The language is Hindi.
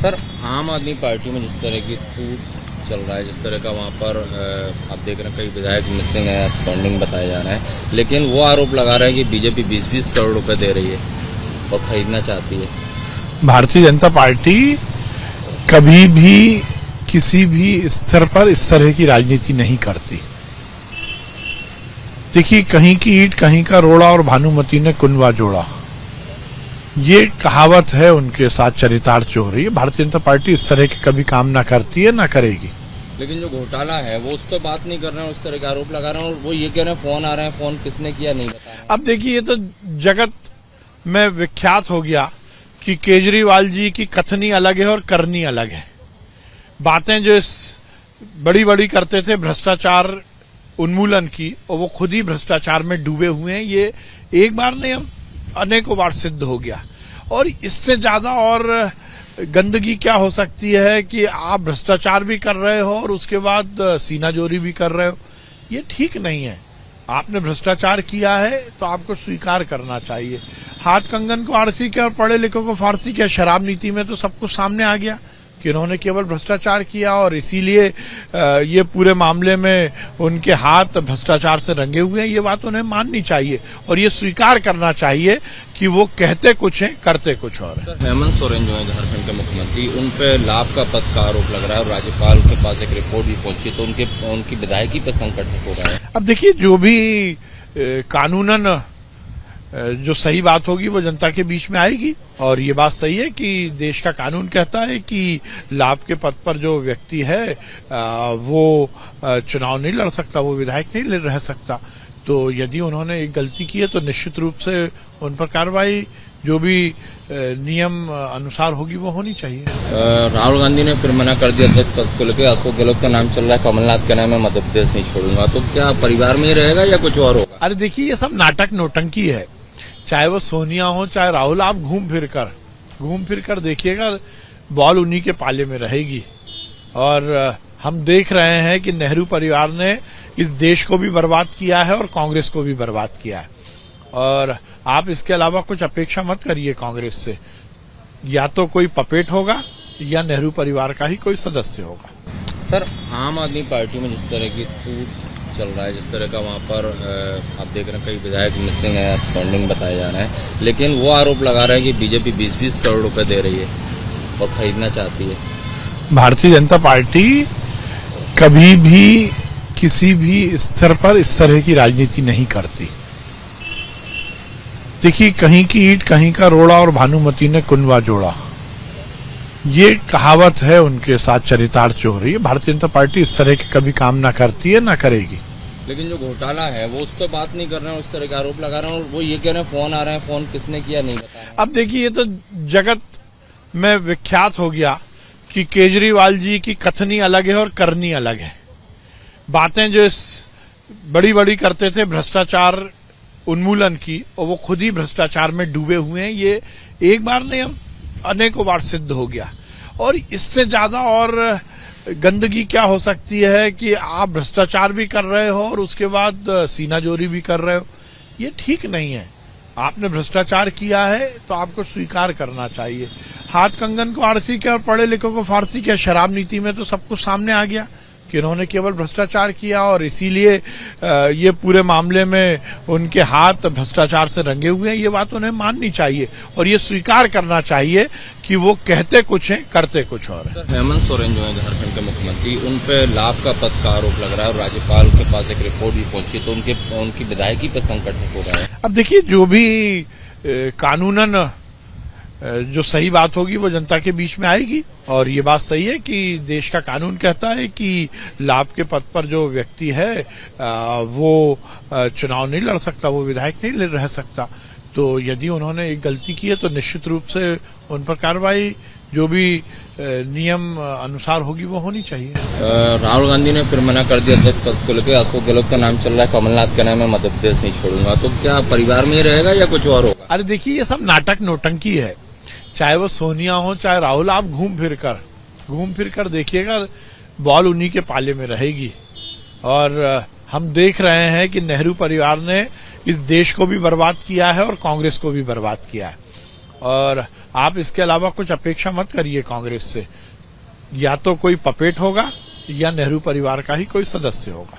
सर, आम आदमी पार्टी में जिस तरह की टूट चल रहा है, जिस तरह का वहाँ पर आप देख रहे हैं कई विधायक मिसिंग है, एक्सपेंडिंग बताया जा रहा है, लेकिन वो आरोप लगा रहा है कि बीजेपी 20-20 करोड़ रुपए दे रही है और खरीदना चाहती है। भारतीय जनता पार्टी कभी भी किसी भी स्तर पर इस तरह की राजनीति नहीं करती। देखिए, कहीं की ईंट कहीं का रोड़ा और भानुमति ने कुनवा जोड़ा, ये कहावत है उनके साथ चरितार्थ हो रही है। भारतीय जनता पार्टी इस तरह के कभी काम ना करती है ना करेगी। लेकिन जो घोटाला है वो उस पर बात नहीं कर रहे हैं, उस तरह के आरोप लगा रहे हैं और वो ये कह रहे हैं फोन आ रहे हैं, फोन किसने किया नहीं बता रहे। अब देखिए, ये तो जगत में विख्यात हो गया कि केजरीवाल जी की कथनी अलग है और करनी अलग है। बातें जो इस बड़ी बड़ी करते थे भ्रष्टाचार उन्मूलन की, और वो खुद ही भ्रष्टाचार में डूबे हुए हैं, ये एक बार नहीं हम अनेकों बार सिद्ध हो गया। और इससे ज्यादा और गंदगी क्या हो सकती है कि आप भ्रष्टाचार भी कर रहे हो और उसके बाद सीनाजोरी भी कर रहे हो। ये ठीक नहीं है। आपने भ्रष्टाचार किया है तो आपको स्वीकार करना चाहिए। हाथ कंगन को आरसी किया और पढ़े लिखों को फारसी किया। शराब नीति में तो सब कुछ सामने आ गया कि उन्होंने केवल भ्रष्टाचार किया और इसीलिए ये पूरे मामले में उनके हाथ भ्रष्टाचार से रंगे हुए हैं। ये बात उन्हें माननी चाहिए और ये स्वीकार करना चाहिए कि वो कहते कुछ हैं, करते कुछ और है। हेमंत सोरेन जो है झारखंड के मुख्यमंत्री, उन पे लाभ का पद का आरोप लग रहा है और राज्यपाल के पास एक रिपोर्ट भी पहुंची, तो उनकी विधायकी पे संकट हो रहा है। अब देखिए, जो भी कानूनन जो सही बात होगी वो जनता के बीच में आएगी। और ये बात सही है कि देश का कानून कहता है कि लाभ के पद पर जो व्यक्ति है वो चुनाव नहीं लड़ सकता, वो विधायक नहीं रह सकता। तो यदि उन्होंने एक गलती की है तो निश्चित रूप से उन पर कार्रवाई जो भी नियम अनुसार होगी वो होनी चाहिए। राहुल गांधी ने फिर मना कर दिया अध्यक्ष पद को लेकर। अशोक गहलोत का नाम चल रहा है, कमलनाथ का नाम है, मध्य प्रदेश नहीं छोड़ूंगा। तो क्या परिवार में ही रहेगा या कुछ और होगा? अरे देखिए, ये सब नाटक नोटंकी है। चाहे वो सोनिया हो चाहे राहुल, आप घूम फिर कर देखिएगा, बॉल उन्हीं के पाले में रहेगी। और हम देख रहे हैं कि नेहरू परिवार ने इस देश को भी बर्बाद किया है और कांग्रेस को भी बर्बाद किया है। और आप इसके अलावा कुछ अपेक्षा मत करिए कांग्रेस से। या तो कोई पपेट होगा या नेहरू परिवार का ही कोई सदस्य होगा। सर, आम आदमी पार्टी में जिस तरह की टूट चल रहा है, जिस तरह का वहाँ पर आप देख रहे हैं कई विधायक मिसिंग है, एक्सपेंडिंग बताया जा रहा है, लेकिन वो आरोप लगा रहा है कि बीजेपी 20-20 करोड़ रुपए दे रही है और खरीदना चाहती है। भारतीय जनता पार्टी कभी भी किसी भी स्तर पर इस तरह की राजनीति नहीं करती। देखिए, कहीं की ईंट कहीं का रोड़ा और भानुमति ने कुनवा जोड़ा, ये कहावत है उनके साथ चरितार्थ हो रही है। भारतीय जनता पार्टी इस तरह के कभी काम ना करती है ना करेगी। लेकिन जो घोटाला है वो उस पर बात नहीं कर रहे हैं, उस तरह के आरोप लगा रहे हैं और वो ये कह रहे हैं फोन आ रहे हैं, फोन किसने किया नहीं बता रहे। अब देखिए, ये तो जगत में विख्यात हो गया कि केजरीवाल जी की कथनी अलग है और करनी अलग है। बातें जो इस बड़ी बड़ी करते थे भ्रष्टाचार उन्मूलन की, और वो खुद ही भ्रष्टाचार में डूबे हुए हैं, ये एक बार नहीं हम अनेकों बार सिद्ध हो गया। और इससे ज्यादा और गंदगी क्या हो सकती है कि आप भ्रष्टाचार भी कर रहे हो और उसके बाद सीनाजोरी भी कर रहे हो। ये ठीक नहीं है। आपने भ्रष्टाचार किया है तो आपको स्वीकार करना चाहिए। हाथ कंगन को आरसी किया और पढ़े लिखों को फारसी किया। शराब नीति में तो सब कुछ सामने आ गया कि उन्होंने केवल भ्रष्टाचार किया और इसीलिए ये पूरे मामले में उनके हाथ भ्रष्टाचार से रंगे हुए हैं। ये बात उन्हें माननी चाहिए और ये स्वीकार करना चाहिए कि वो कहते कुछ हैं, करते कुछ और है। हेमंत सोरेन जो है झारखंड के मुख्यमंत्री, उन पे लाभ का पद का आरोप लग रहा है और राज्यपाल के पास एक रिपोर्ट भी पहुंची, तो उनकी विधायकी पे संकट हो रहा है। अब देखिए, जो भी कानूनन जो सही बात होगी वो जनता के बीच में आएगी। और ये बात सही है कि देश का कानून कहता है कि लाभ के पद पर जो व्यक्ति है वो चुनाव नहीं लड़ सकता, वो विधायक नहीं रह सकता। तो यदि उन्होंने एक गलती की है तो निश्चित रूप से उन पर कार्रवाई जो भी नियम अनुसार होगी वो होनी चाहिए। राहुल गांधी ने फिर मना कर दिया अध्यक्ष पद को लेकर। अशोक गहलोत का नाम चल रहा है, कमलनाथ का नाम है, मध्य प्रदेश नहीं छोड़ूंगा। तो क्या परिवार में ही रहेगा या कुछ और होगा? अरे देखिए, ये सब नाटक नोटंकी है। चाहे वो सोनिया हो चाहे राहुल, आप घूम फिर कर देखिएगा, बॉल उन्हीं के पाले में रहेगी। और हम देख रहे हैं कि नेहरू परिवार ने इस देश को भी बर्बाद किया है और कांग्रेस को भी बर्बाद किया है। और आप इसके अलावा कुछ अपेक्षा मत करिए कांग्रेस से। या तो कोई पपेट होगा या नेहरू परिवार का ही कोई सदस्य होगा।